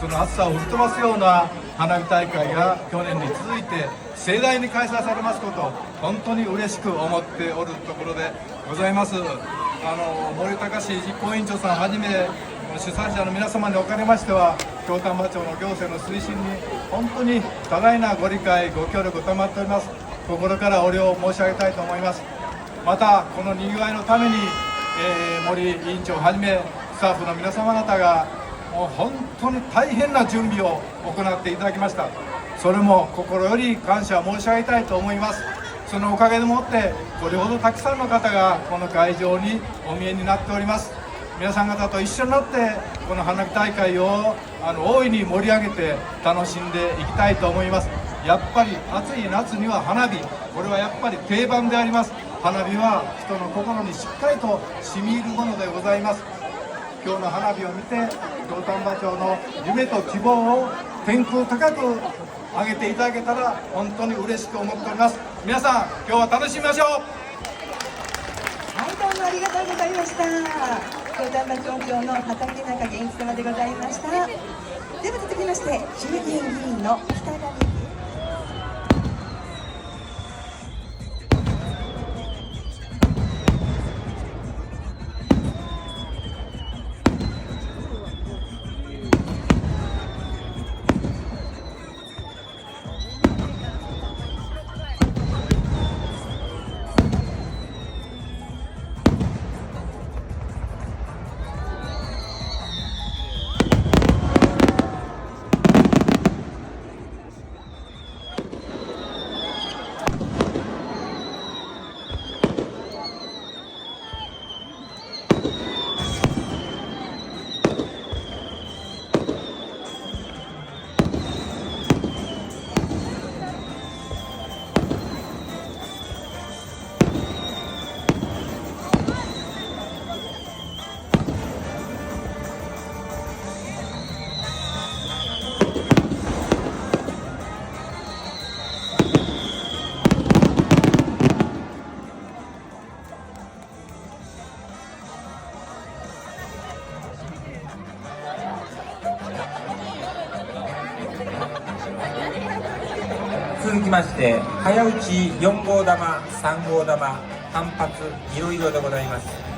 その暑さを吹っ飛ばすような花火大会が去年に続いて盛大に開催されますことを本当に嬉しく思っておるところでございます。森高市実行委員長さんはじめ主催者の皆様におかれましては、京丹波町の行政の推進に本当に多大なご理解ご協力賜っております。心からお礼を申し上げたいと思います。またこのにぎわいのために、森委員長はじめスタッフの皆様方がもう本当に大変な準備を行っていただきました。それも心より感謝申し上げたいと思います。そのおかげでもってこれほどたくさんの方がこの会場にお見えになっております。皆さん方と一緒になってこの花火大会を大いに盛り上げて楽しんでいきたいと思います。やっぱり暑い夏には花火、これはやっぱり定番であります。花火は人の心にしっかりと染み入るものでございます。今日の花火を見て京丹波町の夢と希望を天空高く上げていただけたら本当に嬉しく思っております。皆さん今日は楽しみましょう。はい、どうもありがとうございました。京丹波町長の畠中元一様でございました。では続きまして衆議院議員の北上続きまして早打ち4号玉3号玉単発いろいろでございます。